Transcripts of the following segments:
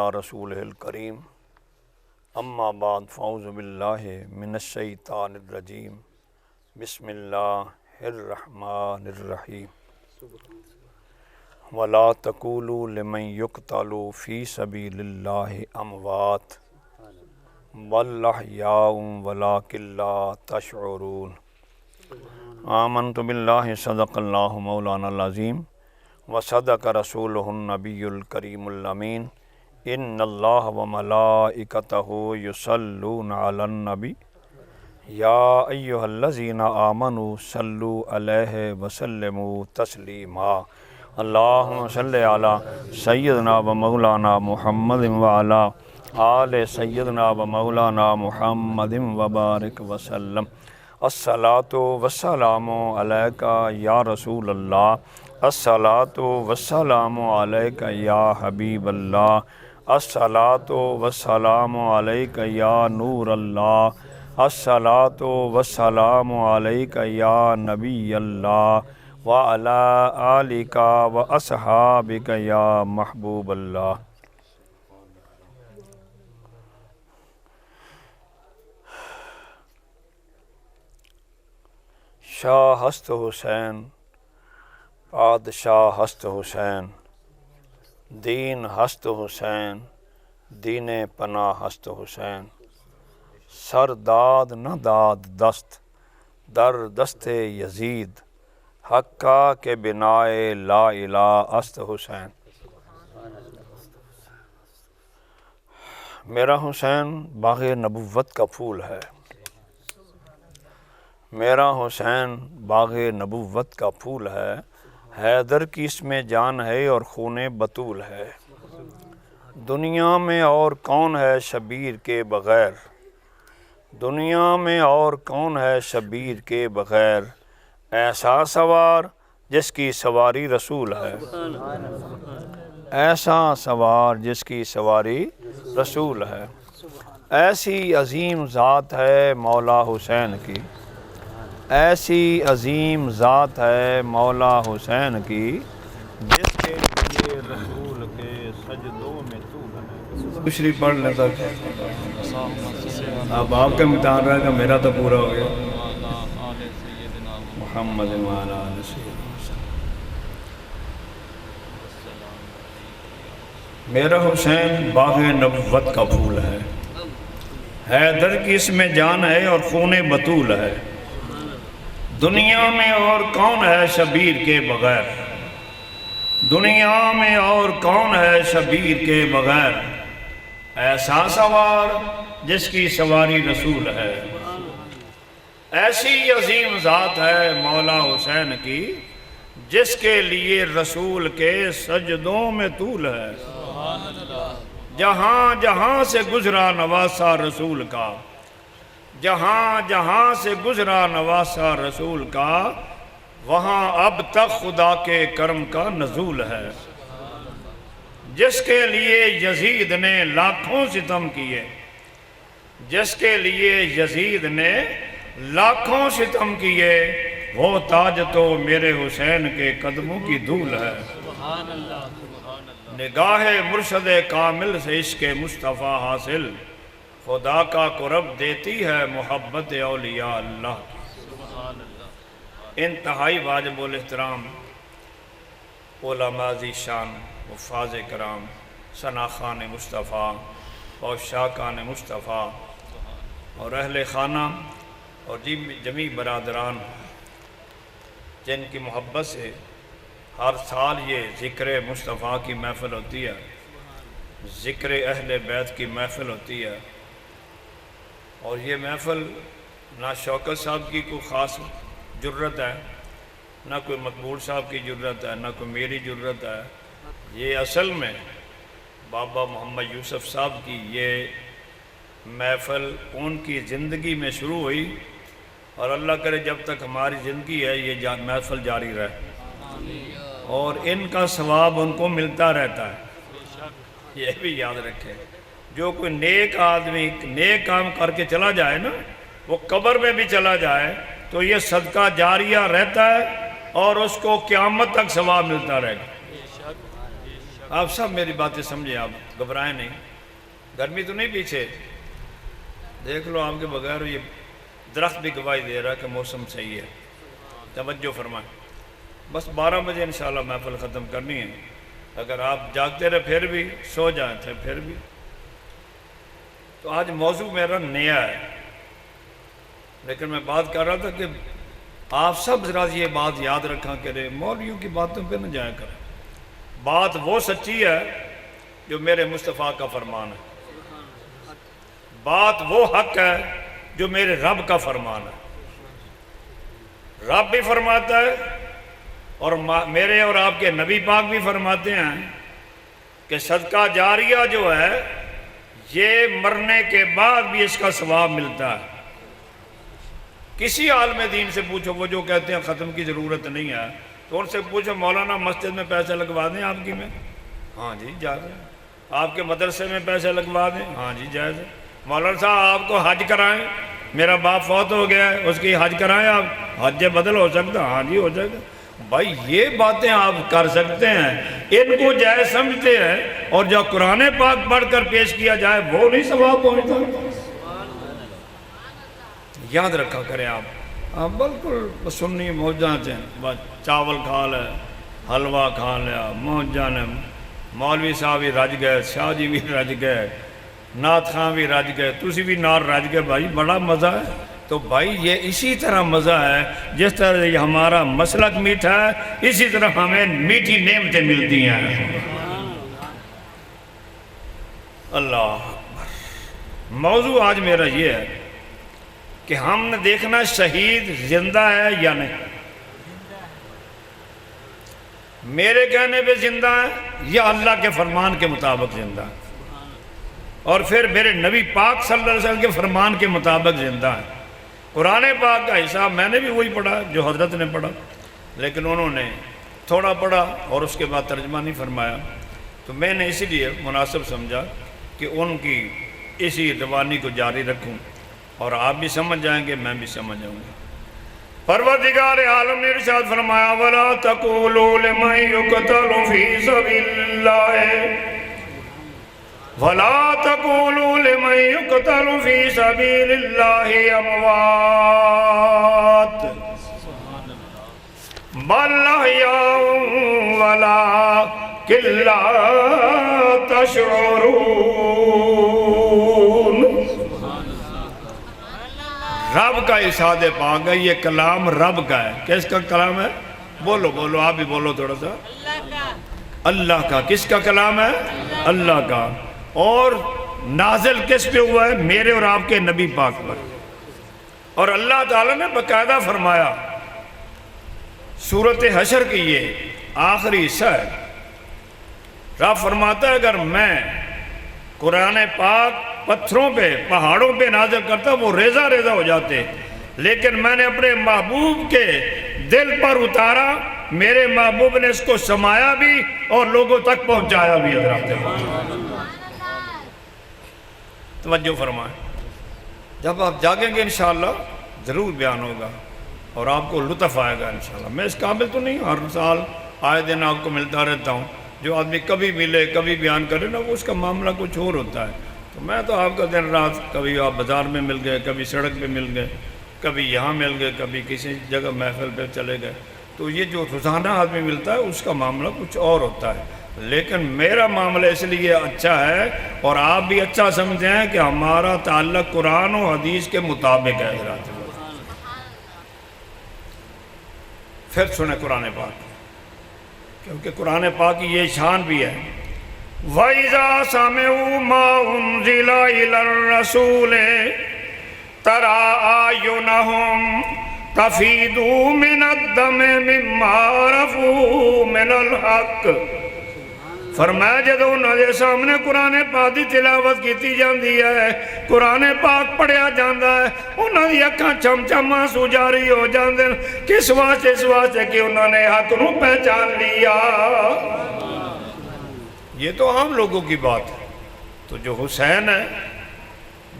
رسول الکریم اما بعد فاعوذ باللہ من الشیطان الرجیم بسم اللہ الرحمن الرحیم ولا تقولوا لمن يقتل في سبيل الله اموات بل احیاء ولکن لا تشعرون آمنت باللہ صدق اللہ مولانا العظیم وصدق رسولہ النبی الکریم الامین ان اللہ وملائکتہ یصلون علی النبی یا ایہا الذین آمنوا صلوا علیہ وسلموا تسلیما اللہم صلی علی سیدنا و مولانا محمد وعلی آل سیدنا و مولانا محمد وبارک وسلم الصلاۃ والسلام علیک یا رسول اللہ الصلاۃ والسلام علیک یا حبیب اللہ الصلاۃ والسلام علیک یا نور اللہ الصلاۃ والسلام علیک یا نبی اللہ وعلی آلک واصحابک یا محبوب اللہ۔ شاہ ہست حسین پادشاہ ہست حسین دین ہست حسین دین پناہ ہست حسین سر داد نہ داد دست در دست یزید حقہ کے بنائے لا الہ است حسین۔ میرا حسین باغ نبوت کا پھول ہے، میرا حسین باغ نبوت کا پھول ہے، حیدر کی اس میں جان ہے اور خون بطول ہے۔ دنیا میں اور کون ہے شبیر کے بغیر، دنیا میں اور کون ہے شبیر کے بغیر، ایسا سوار جس کی سواری رسول ہے، ایسا سوار جس کی سواری رسول ہے۔ ایسی عظیم ذات ہے مولا حسین کی، ایسی عظیم ذات ہے مولا حسین کی، جس کے لیے رسول کے سجدوں میں طول ہے۔ شریف پڑھ لیتا اب آپ کا امتحان رہے گا، میرا تو پورا ہو گیا۔ محمد وعلی آلہ سیدنا۔ میرا حسین باغ نبوت کا پھول ہے، حیدر کی اس میں جان ہے اور خون بطول ہے۔ دنیا میں اور کون ہے شبیر کے بغیر، دنیا میں اور کون ہے شبیر کے بغیر، ایسا سوار جس کی سواری رسول ہے۔ ایسی عظیم ذات ہے مولا حسین کی، جس کے لیے رسول کے سجدوں میں طول ہے۔ جہاں جہاں سے گزرا نواسا رسول کا، جہاں جہاں سے گزرا نواسا رسول کا، وہاں اب تک خدا کے کرم کا نزول ہے۔ جس کے لیے یزید نے لاکھوں ستم کیے، جس کے لیے یزید نے لاکھوں ستم کیے، وہ تاج تو میرے حسین کے قدموں کی دھول ہے۔ نگاہ مرشد کامل سے عشق مصطفیٰ حاصل، خدا کا قرب دیتی ہے محبت اولیاء اللہ کی۔ انتہائی واجب الاحترام علماء ذی شان حفاظ کرام ثناخان مصطفیٰ اور شاکان مصطفیٰ اور اہل خانہ اور جمیع برادران، جن کی محبت سے ہر سال یہ ذکر مصطفیٰ کی محفل ہوتی ہے، ذکر اہل بیت کی محفل ہوتی ہے، اور یہ محفل نہ شوکت صاحب کی کوئی خاص جرت ہے، نہ کوئی مقبول صاحب کی جرت ہے، نہ کوئی میری جرت ہے۔ یہ اصل میں بابا محمد یوسف صاحب کی یہ محفل ان کی زندگی میں شروع ہوئی، اور اللہ کرے جب تک ہماری زندگی ہے یہ محفل جاری رہے، اور ان کا ثواب ان کو ملتا رہتا ہے۔ یہ بھی یاد رکھیں، جو کوئی نیک آدمی نیک کام کر کے چلا جائے نا، وہ قبر میں بھی چلا جائے تو یہ صدقہ جاریہ رہتا ہے، اور اس کو قیامت تک ثواب ملتا رہے گا۔ آپ سب میری باتیں سمجھیں، آپ گھبرائیں نہیں، گرمی تو نہیں پیچھے، دیکھ لو آپ کے بغیر یہ درخت بھی گواہی دے رہا ہے کہ موسم صحیح ہے، توجہ فرمائیں۔ بس 12 بجے انشاءاللہ محفل ختم کرنی ہے، اگر آپ جاگتے رہے پھر بھی، سو جائیں تھے پھر بھی۔ تو آج موضوع میرا نیا ہے، لیکن میں بات کر رہا تھا کہ آپ سب ذرا یہ بات یاد رکھا کریں، مولویوں کی باتوں پہ نہ جایا کریں۔ بات وہ سچی ہے جو میرے مصطفیٰ کا فرمان ہے، بات وہ حق ہے جو میرے رب کا فرمان ہے۔ رب بھی فرماتا ہے اور میرے اور آپ کے نبی پاک بھی فرماتے ہیں کہ صدقہ جاریہ جو ہے یہ مرنے کے بعد بھی اس کا ثواب ملتا ہے۔ کسی عالم دین سے پوچھو، وہ جو کہتے ہیں ختم کی ضرورت نہیں ہے، تو ان سے پوچھو مولانا مسجد میں پیسے لگوا دیں آپ کی میں؟ ہاں جی جائز ہے۔ آپ کے مدرسے میں پیسے لگوا دیں؟ ہاں جی جائز ہے۔ مولانا صاحب آپ کو حج کرائیں، میرا باپ فوت ہو گیا ہے اس کی حج کرائیں آپ، حج بدل ہو سکتا؟ ہاں جی ہو سکتا۔ بھائی یہ باتیں آپ کر سکتے ہیں، ان کو جائز سمجھتے ہیں، اور جو قرآن پاک پڑھ کر پیش کیا جائے وہ نہیں ثواب پہنچتا۔ یاد رکھا کریں آپ بالکل سنی موجاں سے بس چاول کھا لے، حلوہ کھا لیا، موجاں نے، مولوی صاحب بھی رج گئے، شاہ جی بھی رج گئے، نعت خان بھی رج گئے، تسی بھی نار رج گئے، بھائی بڑا مزہ ہے۔ تو بھائی یہ اسی طرح مزہ ہے جس طرح یہ ہمارا مسلک میٹھا ہے، اسی طرح ہمیں میٹھی نعمتیں ملتی ہیں۔ اللہ اکبر۔ موضوع آج میرا یہ ہے کہ ہم نے دیکھنا شہید زندہ ہے یا نہیں۔ میرے کہنے پہ زندہ ہے یا اللہ کے فرمان کے مطابق زندہ ہے، اور پھر میرے نبی پاک صلی اللہ علیہ وسلم کے فرمان کے مطابق زندہ ہے۔ قرآن پاک کا حساب میں نے بھی وہی پڑھا جو حضرت نے پڑھا، لیکن انہوں نے تھوڑا پڑھا اور اس کے بعد ترجمہ نہیں فرمایا، تو میں نے اسی لیے مناسب سمجھا کہ ان کی اسی روانی کو جاری رکھوں، اور آپ بھی سمجھ جائیں گے، میں بھی سمجھ جاؤں گا۔ پروردگار عالم نے ارشاد فرمایا وَلَا تَقُولُوا لِمَن يُقْتَلُ فِي سَبِيلِ اللَّهِ وَلَا تَقُولُوا لِمَن يُقْتَلُ فِي سَبِيلِ اللَّهِ أَمْوَاتٌ بَلْ أَحْيَاءٌ وَلَٰكِن لَّا تَشْعُرُونَ۔ رب کا ارشاد پاک ہے، یہ کلام رب کا ہے۔ کس کا کلام ہے؟ بولو بولو، آپ بھی بولو تھوڑا سا۔ اللہ کا۔ کس کا کلام ہے؟ اللہ کا۔ اور نازل کس پہ ہوا ہے؟ میرے اور آپ کے نبی پاک پر۔ اور اللہ تعالیٰ نے باقاعدہ فرمایا، سورۃ حشر کی یہ آخری حصہ ہے، رب فرماتا ہے اگر میں قرآن پاک پتھروں پہ پہاڑوں پہ نازل کرتا وہ ریزہ ریزہ ہو جاتے، لیکن میں نے اپنے محبوب کے دل پر اتارا، میرے محبوب نے اس کو سمایا بھی اور لوگوں تک پہنچایا بھی۔ حضرات توجہ فرمائیں، جب آپ جاگیں گے انشاءاللہ ضرور بیان ہوگا اور آپ کو لطف آئے گا انشاءاللہ۔ میں اس قابل تو نہیں، ہر سال آئے دن آپ کو ملتا رہتا ہوں، جو آدمی کبھی ملے کبھی بیان کرے نا وہ اس کا معاملہ کچھ اور ہوتا ہے۔ تو میں تو آپ کا دن رات، کبھی آپ بازار میں مل گئے، کبھی سڑک پہ مل گئے، کبھی یہاں مل گئے، کبھی کسی جگہ محفل پہ چلے گئے، تو یہ جو روزانہ آدمی ملتا ہے اس کا معاملہ کچھ اور ہوتا ہے، لیکن میرا معاملہ اس لیے اچھا ہے اور آپ بھی اچھا سمجھتے ہیں کہ ہمارا تعلق قرآن و حدیث کے مطابق ہے۔ حضرات پھر سنیں قرآن پاک، کیونکہ قرآن پاک کی یہ شان بھی ہے، وَإِذَا سَمِعُوا مَا أُنزِلَ إِلَى الرَّسُولِ تَرَىٰ أَعْيُنَهُمْ تَفِيضُ مِنَ الدَّمْعِ مِمَّا عَرَفُوا مِنَ الْحَقِّ۔ فرمایا جدو انہوں نے سامنے قرآن پاک دی تلاوت کیتی جاندی ہے، قرآن پاک پڑھیا جاندہ ہے، انہوں نے اکھاں چم چم آنسو جاری ہو جاندے، کس واسطے کہ انہوں نے حق نو پہچان لیا۔ یہ تو عام لوگوں کی بات ہے، تو جو حسین ہے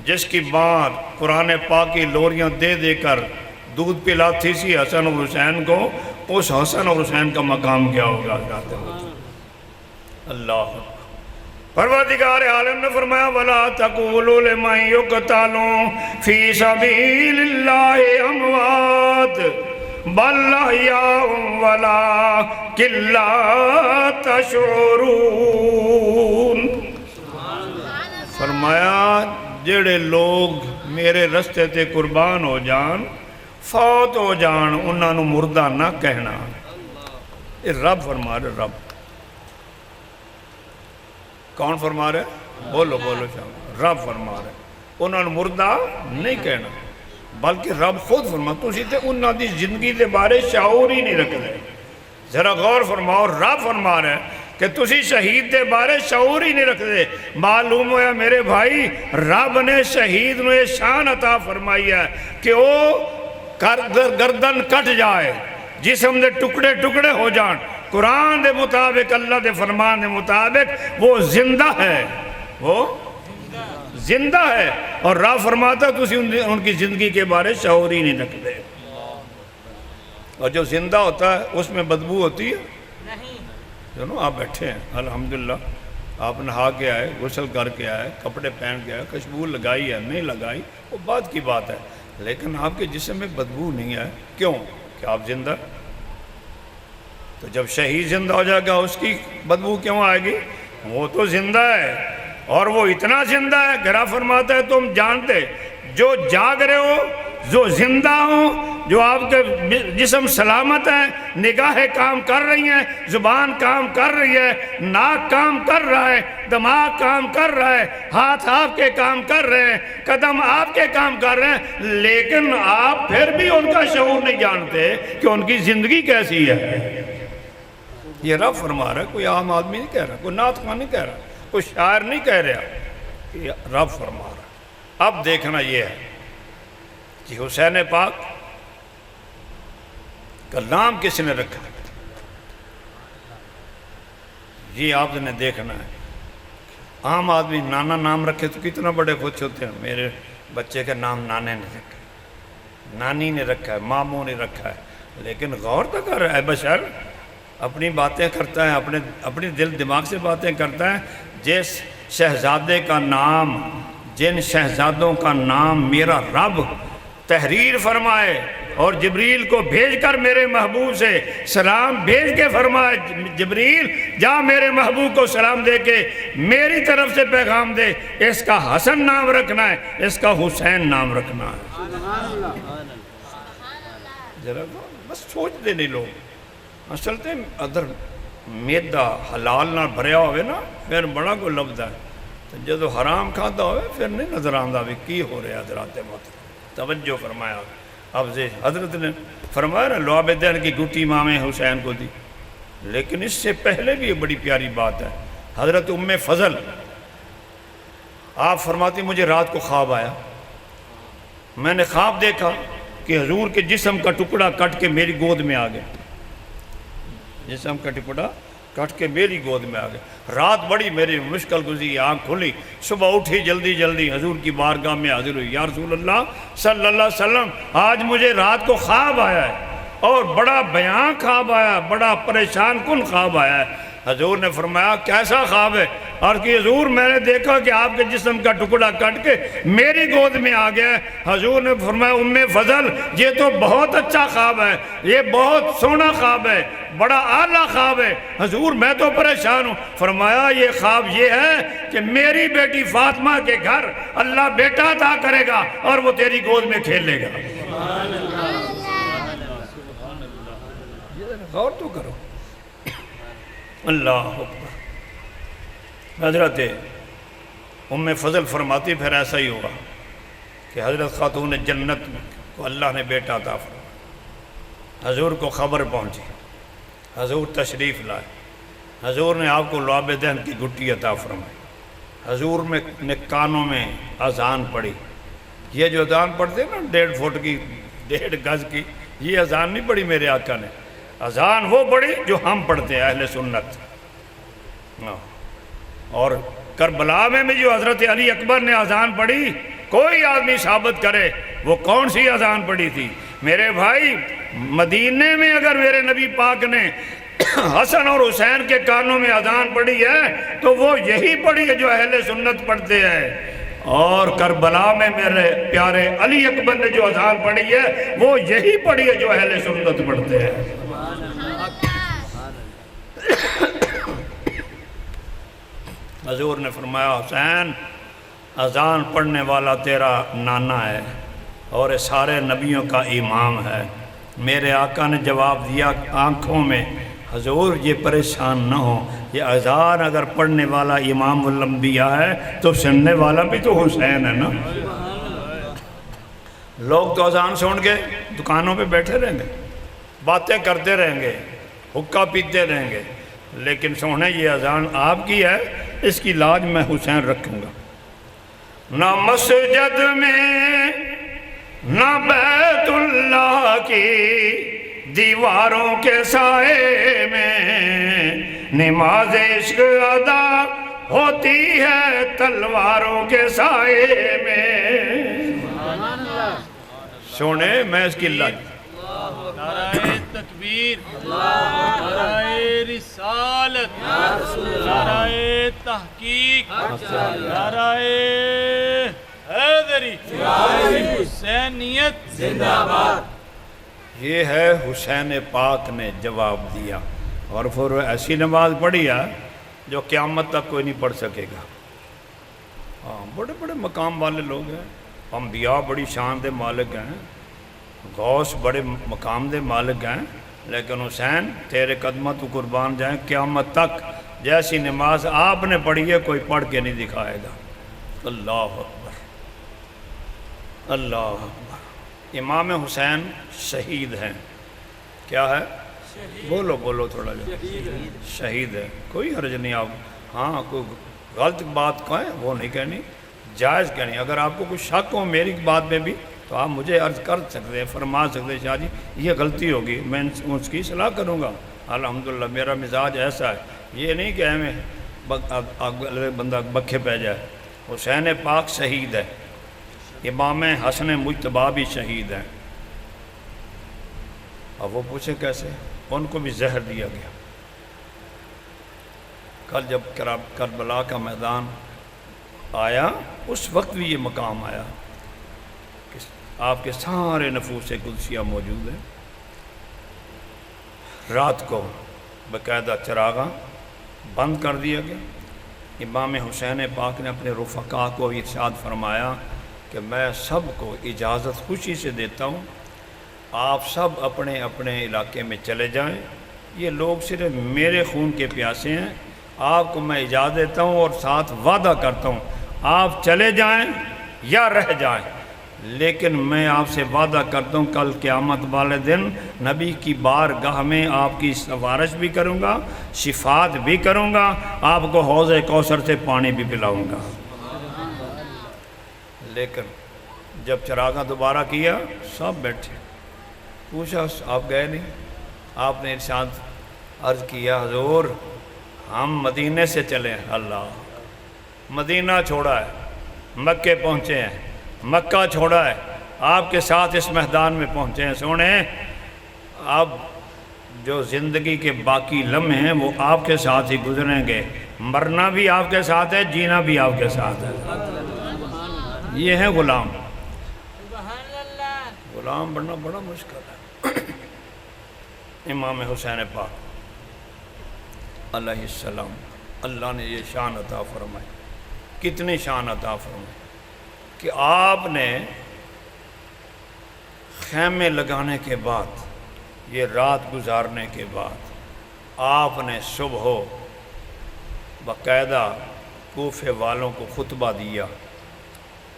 جس کی ماں قرآن پاک کی لوریاں دے دے کر دودھ پلاتی سی حسن اور حسین کو، اس حسن اور حسین کا مقام کیا ہوگا؟ اللہ پروردگار عالم نے فرمایا وَلَا تَقُولُوا لِمَنْ يُقْتَلُ فِي سَبِيلِ اللَّهِ أَمْوَاتٌ بَلْ أَحْيَاءٌ وَلَٰكِن لَّا تَشْعُرُونَ۔ فرمایا جڑے لوگ میرے رستے تے قربان ہو جان، فوت ہو جان، انہاں نو مردہ نہ کہنا۔ یہ رب فرما رہے، رب کون فرما رہے؟ بولو بولو شام، رب فرما رہے، انہوں نے مردہ نہیں کہنا، بلکہ رب خود فرما۔ تسی تے انہوں دی زندگی دے بارے شعور ہی نہیں رکھ دے۔ ذرا غور فرماؤ، رب فرما رہے کہ تسی شہید دے بارے شعور ہی نہیں رکھ دے۔ معلوم ہویا میرے بھائی، رب نے شہید نو یہ شان عطا فرمائی ہے کہ وہ گردن کٹ جائے، جسم دے ٹکڑے ٹکڑے ہو جان، قرآن دے مطابق، اللہ دے فرمان دے مطابق وہ زندہ ہے، وہ زندہ ہے۔ اور رب فرماتا ہے تسی ان کی زندگی کے بارے شعور ہی نہیں رکھ دے۔ اور جو زندہ ہوتا ہے اس میں بدبو ہوتی ہے؟ جنہوں آپ بیٹھے ہیں الحمدللہ، آپ نہا کے آئے، غسل کر کے آئے، کپڑے پہن کے آئے، خوشبو لگائی ہے نہیں لگائی وہ بات کی بات ہے، لیکن آپ کے جسم میں بدبو نہیں ہے۔ کیوں؟ کہ آپ زندہ۔ تو جب شہید زندہ ہو جائے گا اس کی بدبو کیوں آئے گی؟ وہ تو زندہ ہے، اور وہ اتنا زندہ ہے کہ رب فرماتا ہے تم جانتے جو جاگ رہے ہو، جو زندہ ہوں، جو آپ کے جسم سلامت ہے، نگاہیں کام کر رہی ہیں، زبان کام کر رہی ہے، ناک کام کر رہا ہے، دماغ کام کر رہا ہے، ہاتھ آپ کے کام کر رہے ہیں، قدم آپ کے کام کر رہے ہیں، لیکن آپ پھر بھی ان کا شعور نہیں جانتے کہ ان کی زندگی کیسی ہے۔ یہ رب فرما رہا ہے، کوئی عام آدمی نہیں کہہ رہا، کوئی نعت خواں نہیں کہہ رہا، کوئی شاعر نہیں کہہ رہا، یہ رب فرما رہا ہے۔ اب دیکھنا یہ ہے کہ حسین پاک کا نام کس نے رکھا، یہ آپ نے دیکھنا ہے۔ عام آدمی نانا نام رکھے تو کتنا بڑے خوش ہوتے ہیں، میرے بچے کا نام نانے نے رکھا ہے، نانی نے رکھا ہے، ماموں نے رکھا ہے، لیکن غور تو کر رہا ہے بشر، اپنی باتیں کرتا ہے، اپنی دل دماغ سے باتیں کرتا ہے۔ جس شہزادے کا نام، جن شہزادوں کا نام میرا رب تحریر فرمائے اور جبریل کو بھیج کر میرے محبوب سے سلام بھیج کے فرمائے، جبریل جا میرے محبوب کو سلام دے کے میری طرف سے پیغام دے، اس کا حسن نام رکھنا ہے، اس کا حسین نام رکھنا ہے۔ ذرا بس سوچ دے نہیں لوگ، اصل تے ادھر میدا حلال نہ بھریا ہوئے نا پھر بڑا کو لبدا ہے، جدو حرام کھاتا ہوئے پھر نہیں نظر آندہ بھی کی ہو رہے حضرات محترم۔ توجہ فرمایا اب حضرت نے فرمایا نا لعاب دین کی گھٹی امام حسین کو دی، لیکن اس سے پہلے بھی یہ بڑی پیاری بات ہے۔ حضرت ام فضل آپ فرماتی مجھے رات کو خواب آیا، میں نے خواب دیکھا کہ حضور کے جسم کا ٹکڑا کٹ کے میری گود میں آ گیا، جسم کا ٹکڑا کٹ کے میری گود میں آ گیا۔ رات بڑی میری مشکل گزری، آنکھ کھلی، صبح اٹھی جلدی جلدی حضور کی بارگاہ میں حاضر ہوئی، یا رسول اللہ صلی اللہ علیہ وسلم آج مجھے رات کو خواب آیا ہے، اور بڑا بیان خواب آیا، بڑا پریشان کن خواب آیا ہے۔ حضور نے فرمایا کیسا خواب ہے؟ اور کہ حضور میں نے دیکھا کہ آپ کے جسم کا ٹکڑا کٹ کے میری گود میں آ گیا ہے۔ حضور نے فرمایا ام فضل یہ تو بہت اچھا خواب ہے، یہ بہت سونا خواب ہے، بڑا اعلیٰ خواب ہے۔ حضور میں تو پریشان ہوں۔ فرمایا یہ خواب یہ ہے کہ میری بیٹی فاطمہ کے گھر اللہ بیٹا عطا کرے گا اور وہ تیری گود میں کھیلے گا۔ غور تو کرو، اللہ اکبر۔ حضرت ام فضل فرماتی پھر ایسا ہی ہوا کہ حضرت خاتون جنت کو اللہ نے بیٹا عطا فرمایا۔ حضور کو خبر پہنچی، حضور تشریف لائے، حضور نے آپ کو لعاب دہن کی گھٹی عطا فرمائی، حضور نے کانوں میں اذان پڑھی۔ یہ جو اذان پڑھتے ہیں نا 1.5 فٹ کی 1.5 گز کی، یہ اذان نہیں پڑھی میرے آقا نے، اذان وہ پڑھی جو ہم پڑھتے ہیں اہل سنت۔ اور کربلا میں بھی جو حضرت علی اکبر نے اذان پڑھی، کوئی آدمی ثابت کرے وہ کون سی اذان پڑھی تھی؟ میرے بھائی مدینے میں اگر میرے نبی پاک نے حسن اور حسین کے کانوں میں اذان پڑی ہے تو وہ یہی پڑھی ہے جو اہل سنت پڑھتے ہیں، اور کربلا میں میرے پیارے علی اکبر نے جو اذان پڑھی ہے وہ یہی پڑھی ہے جو اہل سنت پڑھتے ہیں۔ حضور نے فرمایا حسین اذان پڑھنے والا تیرا نانا ہے اور سارے نبیوں کا امام ہے۔ میرے آقا نے جواب دیا آنکھوں میں، حضور یہ پریشان نہ ہو، یہ اذان اگر پڑھنے والا امام الانبیاء ہے تو سننے والا بھی تو حسین ہے نا۔ لوگ تو اذان سن کے دکانوں پہ بیٹھے رہیں گے، باتیں کرتے رہیں گے، حقہ پیتے رہیں گے، لیکن سونے یہ اذان آپ کی ہے، اس کی لاج میں حسین رکھوں گا۔ نہ مسجد میں نہ بیت اللہ کی دیواروں کے سائے میں نماز عشق ادا ہوتی ہے تلواروں کے سائے میں۔ سونے میں اس کی لاج نعرہ تکبیر، نعرہ رسالت، نعرہ تحقیق، نعرہ حیدری، حسینیت زندہ باد۔ یہ ہے حسین پاک نے جواب دیا، اور پھر وہ ایسی نماز پڑھی ہے جو قیامت تک کوئی نہیں پڑھ سکے گا۔ ہاں، بڑے بڑے مقام والے لوگ ہیں، انبیاء بڑی شان دے مالک ہیں، غوث بڑے مقام دے مالک ہیں، لیکن حسین تیرے قدمہ تو قربان جائیں، قیامت تک جیسی نماز آپ نے پڑھی ہے کوئی پڑھ کے نہیں دکھائے گا۔ اللہ اکبر، اللہ اکبر۔ امام حسین شہید ہیں، کیا ہے؟ بولو بولو تھوڑا جو شہید ہے، کوئی حرج نہیں۔ آپ ہاں کوئی غلط بات کہیں وہ نہیں کہنی، جائز کہنی۔ اگر آپ کو کوئی شک ہو میری بات میں بھی تو آپ مجھے عرض کر سکتے ہیں، فرما سکتے ہیں شاہ جی یہ غلطی ہوگی، میں اس کی اصلاح کروں گا۔ الحمدللہ میرا مزاج ایسا ہے، یہ نہیں کہ ہمیں بندہ بکھے پہ جائے۔ حسین پاک شہید ہے، امام حسن مجتبیٰ بھی شہید ہیں۔ اب وہ پوچھے کیسے؟ ان کو بھی زہر دیا گیا۔ کل جب کربلا کا میدان آیا اس وقت بھی یہ مقام آیا کہ آپ کے سارے نفوس قدسیہ موجود ہیں۔ رات کو باقاعدہ چراغاں بند کر دیا گیا۔ امام حسین پاک نے اپنے رفقا کو ارشاد فرمایا کہ میں سب کو اجازت خوشی سے دیتا ہوں، آپ سب اپنے اپنے علاقے میں چلے جائیں، یہ لوگ صرف میرے خون کے پیاسے ہیں، آپ کو میں اجازت دیتا ہوں اور ساتھ وعدہ کرتا ہوں آپ چلے جائیں یا رہ جائیں، لیکن میں آپ سے وعدہ کرتا ہوں کل قیامت والے دن نبی کی بارگاہ میں آپ کی سفارش بھی کروں گا، شفاعت بھی کروں گا، آپ کو حوض کوثر سے پانی بھی پلاؤں گا۔ لیکن جب چراغاں دوبارہ کیا سب بیٹھے، پوچھا آپ گئے نہیں؟ آپ نے ارشاد عرض کیا حضور ہم مدینے سے چلے ہیں، اللہ مدینہ چھوڑا ہے، مکے پہنچے ہیں، مکہ چھوڑا ہے، آپ کے ساتھ اس میدان میں پہنچے ہیں۔ سونے اب جو زندگی کے باقی لمحے ہیں وہ آپ کے ساتھ ہی گزریں گے، مرنا بھی آپ کے ساتھ ہے، جینا بھی آپ کے ساتھ ہے۔ یہ ہے غلام، غلام بننا بڑا مشکل ہے۔ امام حسین پاک علیہ السلام، اللہ نے یہ شان عطا فرمائی، کتنی شان عطا فرمائی کہ آپ نے خیمے لگانے کے بعد، یہ رات گزارنے کے بعد، آپ نے صبح باقاعدہ کوفے والوں کو خطبہ دیا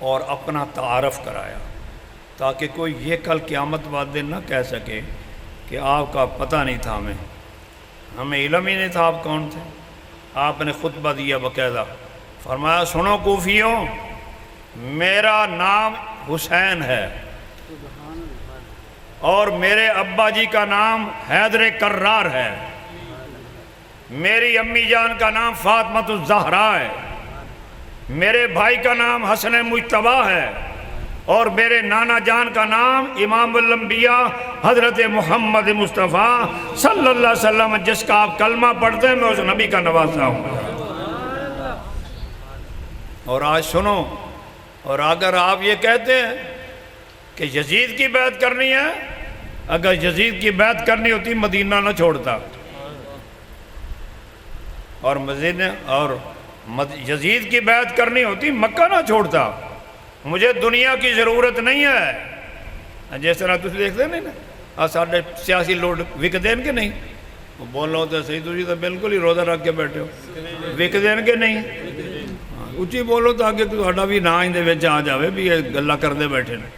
اور اپنا تعارف کرایا، تاکہ کوئی یہ کل قیامت والے دن نہ کہہ سکے کہ آپ کا پتہ نہیں تھا، ہمیں علم ہی نہیں تھا آپ کون تھے۔ آپ نے خطبہ دیا باقاعدہ، فرمایا سنو کوفیوں، میرا نام حسین ہے اور میرے ابا جی کا نام حیدر کرار ہے، میری امی جان کا نام فاطمہ الزہرا ہے، میرے بھائی کا نام حسن مجتبیٰ ہے، اور میرے نانا جان کا نام امام الانبیاء حضرت محمد مصطفیٰ صلی اللہ علیہ وسلم، جس کا آپ کلمہ پڑھتے ہیں میں اس نبی کا نواسا ہوں۔ اور آج سنو، اور اگر آپ یہ کہتے ہیں کہ یزید کی بیعت کرنی ہے، اگر یزید کی بیعت کرنی ہوتی مدینہ نہ چھوڑتا، اور یزید کی بیعت کرنی ہوتی مکہ نہ چھوڑتا۔ مجھے دنیا کی ضرورت نہیں ہے، جس طرح تُسی دیکھتے نہیں نا ساڑھے سیاسی لوگ وک دین کے نہیں، وہ بولو تو صحیح، تُسی تو بالکل ہی روزہ رکھ کے بیٹھے ہو، وک دین کے نہیں، اچھی بولو تاکہ تہاڈا بھی نا اندے وچ آ جاوے بھی یہ گلاں کردے بیٹھے نے۔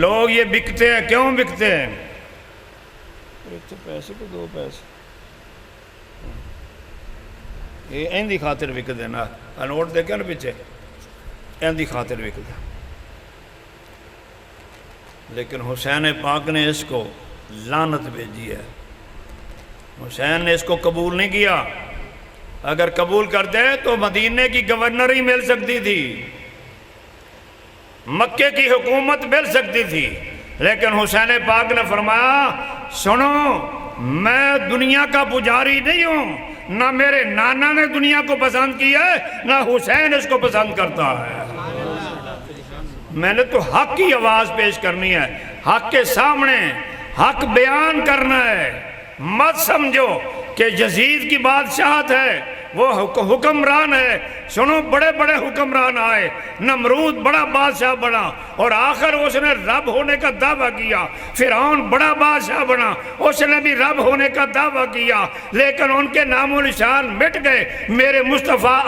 لوگ یہ بکتے ہیں، کیوں بکتے ہیں؟ پیسے کو دو پیسے یہ این دی خاطر وک دینا، نوٹ دیکھیں نا پیچھے، این دی خاطر وک دینا۔ لیکن حسین پاک نے اس کو لعنت بھیجی ہے، حسین نے اس کو قبول نہیں کیا۔ اگر قبول کرتے تو مدینے کی گورنر ہی مل سکتی تھی، مکے کی حکومت مل سکتی تھی، لیکن حسین پاک نے فرمایا سنو میں دنیا کا پجاری نہیں ہوں، نہ میرے نانا نے دنیا کو پسند کیا ہے، نہ حسین اس کو پسند کرتا ہے۔ میں نے تو حق کی آواز پیش کرنی ہے، حق کے سامنے حق بیان کرنا ہے۔ مت سمجھو کہ یزید کی بادشاہت ہے، وہ حکمران ہے۔ سنو بڑے بڑے حکمران آئے، نمرود بڑا بادشاہ بنا اور آخر اس نے رب ہونے کا دعویٰ کیا۔ فرعون بڑا بادشاہ بنا، اس نے بھی رب ہونے کا دعویٰ کیا، لیکن ان کے نام و نشان مٹ گئے۔ میرے مصطفیٰ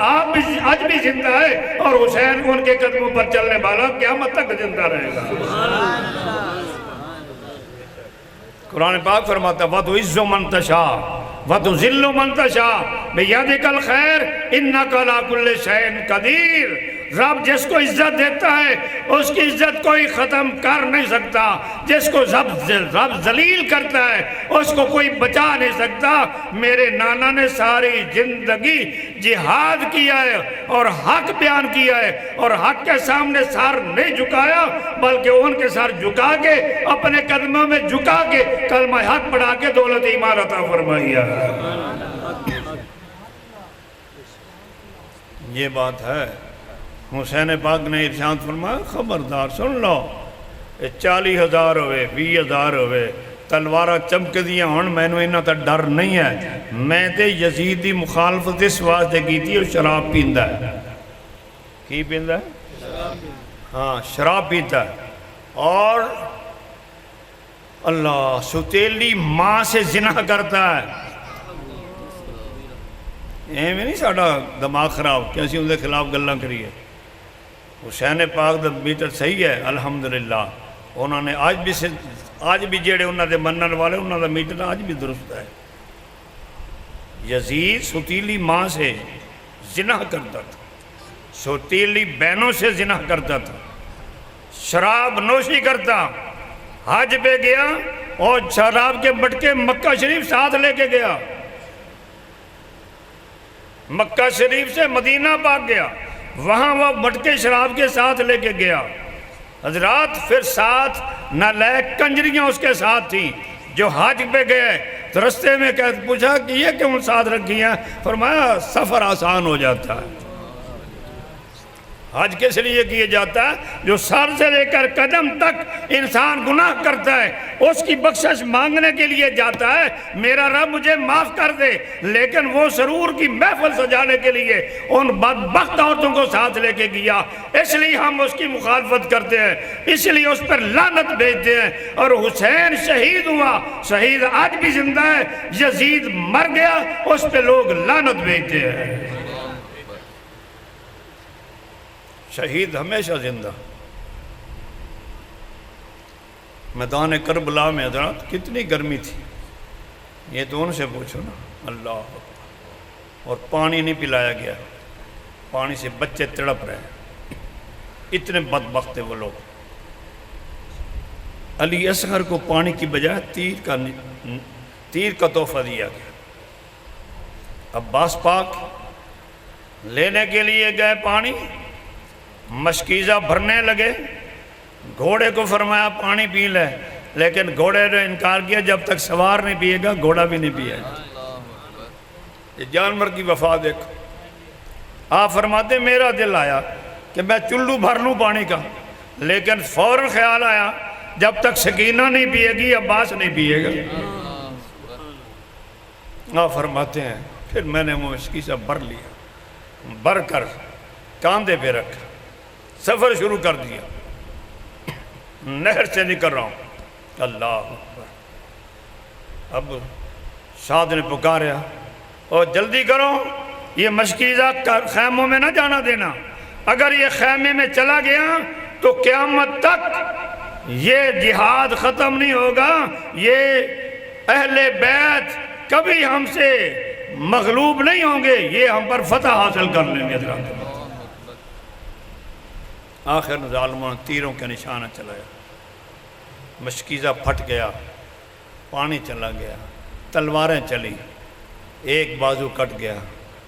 آج بھی زندہ ہے اور حسین ان کے قدموں پر چلنے والا قیامت تک زندہ رہے گا۔ قرآن پاک فرماتا وَتُعِزُّ مَن تَشَاءُ وَتُذِلُّ مَن تَشَاءُ بِيَدِكَ الْخَيْرُ إِنَّكَ عَلَىٰ كُلِّ شَيْءٍ قَدِيرٌ۔ رب جس کو عزت دیتا ہے اس کی عزت کوئی ختم کر نہیں سکتا، جس کو رب ذلیل کرتا ہے اس کو کوئی بچا نہیں سکتا۔ میرے نانا نے ساری زندگی جہاد کیا ہے اور حق بیان کیا ہے، اور حق کے سامنے سر نہیں جھکایا بلکہ ان کے سر جھکا کے اپنے قدموں میں جھکا کے کلمہ حق پڑھا کے دولت ایمان عطا فرمائی ہے۔ یہ بات ہے۔ حسین پاک نے ارشاد فرمایا خبردار سن لو، 40,000 ہوئے 20,000 ہوئے تلوارہ چمک دیا ہون میں نے انہاں تا ڈر نہیں ہے۔ میں تے یزید دی مخالفت اس واسطے کی تھی اور شراب پیندا ہے۔ کی پیندا ہے؟ ہاں شراب پیتا ہے، اور اللہ ستیلی ماں سے زنا کرتا ہے۔ میں نہیں ساڑھا دماغ خراب کہ اسی ان دے خلاف گلاں کریے۔ حسین پاک دا میٹر صحیح ہے الحمدللہ، انہوں نے آج بھی جیڑے انہوں نے منن والے انہوں نے میٹر آج بھی درست ہے۔ یزید ستیلی ماں سے زنا کرتا تھا، ستیلی بہنوں سے زنا کرتا تھا، شراب نوشی کرتا، حج پہ گیا اور شراب کے مٹکے مکہ شریف ساتھ لے کے گیا، مکہ شریف سے مدینہ پاک گیا، وہاں وہ مٹکے شراب کے ساتھ لے کے گیا۔ حضرات پھر ساتھ نالائق کنجریاں اس کے ساتھ تھیں جو حج پہ گئے، تو رستے میں پوچھا کہ یہ کیوں ساتھ رکھی ہیں؟ فرمایا سفر آسان ہو جاتا ہے۔ حج کس لیے کیا جاتا ہے؟ جو سر سے لے کر قدم تک انسان گناہ کرتا ہے اس کی بخشش مانگنے کے لیے جاتا ہے، میرا رب مجھے معاف کر دے، لیکن وہ سرور کی محفل سجانے کے لیے ان بدبخت عورتوں کو ساتھ لے کے گیا، اس لیے ہم اس کی مخالفت کرتے ہیں، اس لیے اس پر لعنت بھیجتے ہیں۔ اور حسین شہید ہوا، شہید آج بھی زندہ ہے، یزید مر گیا، اس پہ لوگ لعنت بھیجتے ہیں۔ شہید ہمیشہ زندہ۔ میدان کربلا میں حضرات کتنی گرمی تھی، یہ تو ان سے پوچھو نا، اللہ اکبر۔ اور پانی نہیں پلایا گیا، پانی سے بچے تڑپ رہے ہیں، اتنے بدبخت تھے وہ لوگ۔ علی اصغر کو پانی کی بجائے تیر کا تحفہ دیا گیا۔ عباس پاک لینے کے لیے گئے پانی، مشکیزہ بھرنے لگے، گھوڑے کو فرمایا پانی پی لے، لیکن گھوڑے نے انکار کیا، جب تک سوار نہیں پیے گا گھوڑا بھی نہیں پیے گا۔ یہ جانور کی وفا دیکھو۔ آپ فرماتے میرا دل آیا کہ میں چلو بھر لوں پانی کا، لیکن فوراً خیال آیا جب تک سکینہ نہیں پیے گی عباس نہیں پیے گا۔ آپ فرماتے ہیں پھر میں نے وہ مشکیزہ بھر لیا، بھر کر کاندھے پہ رکھا، سفر شروع کر دیا، نہر سے نکل رہا ہوں۔ اللہ اکبر۔ اب سعد نے پکاریا اور جلدی کرو، یہ مشکیزہ خیموں میں نہ جانا دینا، اگر یہ خیمے میں چلا گیا تو قیامت تک یہ جہاد ختم نہیں ہوگا، یہ اہل بیت کبھی ہم سے مغلوب نہیں ہوں گے، یہ ہم پر فتح حاصل کر لیں گے۔ آخر ظالموں نے تیروں کے نشانہ چلایا، مشکیزہ پھٹ گیا، پانی چلا گیا، تلواریں چلی، ایک بازو کٹ گیا۔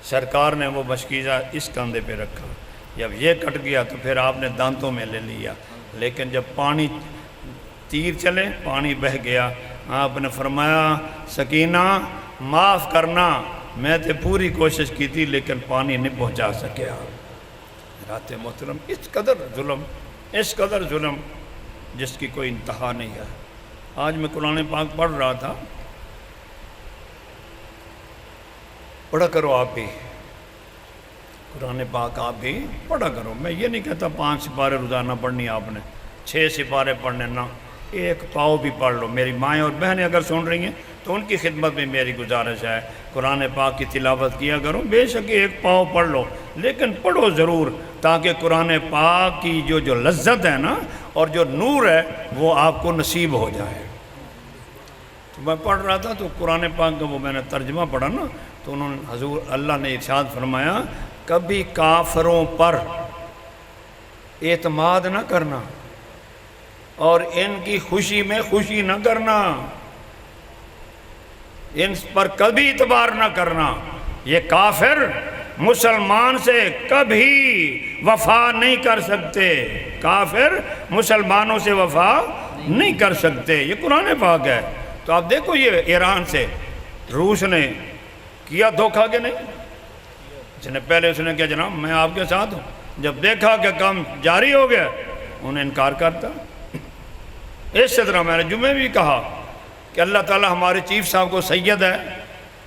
سرکار نے وہ مشکیزہ اس کندھے پہ رکھا، جب یہ کٹ گیا تو پھر آپ نے دانتوں میں لے لیا، لیکن جب پانی تیر چلے پانی بہہ گیا، آپ نے فرمایا سکینہ معاف کرنا، میں تے پوری کوشش کی تھی لیکن پانی نہیں پہنچا سکیا۔ رات محترم، اس قدر ظلم جس کی کوئی انتہا نہیں ہے۔ آج میں قرآن پاک پڑھ رہا تھا، پڑھا کرو آپ بھی قرآن پاک، آپ بھی پڑھا کرو۔ میں یہ نہیں کہتا 5 سپارے روزانہ پڑھنی آپ نے، 6 سپارے پڑھنے نہ، ایک پاؤ بھی پڑھ لو۔ میری مائیں اور بہنیں اگر سن رہی ہیں تو ان کی خدمت میں میری گزارش ہے، قرآن پاک کی تلاوت کیا کرو، بے شک ایک پاؤ پڑھ لو، لیکن پڑھو ضرور، تاکہ قرآن پاک کی جو لذت ہے نا اور جو نور ہے وہ آپ کو نصیب ہو جائے۔ تو میں پڑھ رہا تھا تو قرآن پاک کا وہ میں نے ترجمہ پڑھا نا، تو انہوں نے حضور اللہ نے ارشاد فرمایا کبھی کافروں پر اعتماد نہ کرنا اور ان کی خوشی میں خوشی نہ کرنا، ان پر کبھی اعتبار نہ کرنا۔ یہ کافر مسلمان سے کبھی وفا نہیں کر سکتے، کافر مسلمانوں سے وفا نہیں کر سکتے، یہ قرآن پاک ہے۔ تو آپ دیکھو یہ ایران سے روس نے کیا دھوکہ کہ نہیں، جس نے پہلے اس نے کیا جناب میں آپ کے ساتھ ہوں، جب دیکھا کہ کام جاری ہو گیا انہیں انکار کرتا۔ اس طرح میں نے جمعے بھی کہا کہ اللہ تعالیٰ ہمارے چیف صاحب کو سید ہے،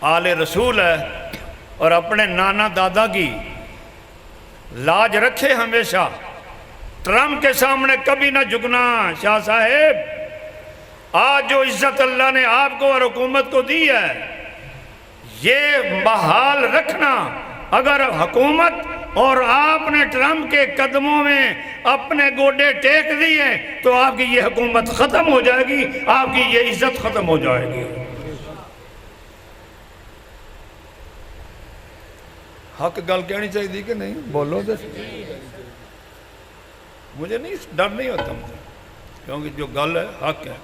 آل رسول ہے، اور اپنے نانا دادا کی لاج رکھے ہمیشہ، ٹرمپ کے سامنے کبھی نہ جھکنا۔ شاہ صاحب آج جو عزت اللہ نے آپ کو اور حکومت کو دی ہے یہ بحال رکھنا، اگر حکومت اور آپ نے ٹرمپ کے قدموں میں اپنے گوڈے ٹیک دیے تو آپ کی یہ حکومت ختم ہو جائے گی، آپ کی یہ عزت ختم ہو جائے گی۔ حق گل کہنی چاہیے کہ نہیں؟ بولو تو مجھے نہیں ڈر نہیں ہوتا مجھے، کیونکہ جو گل ہے حق ہے،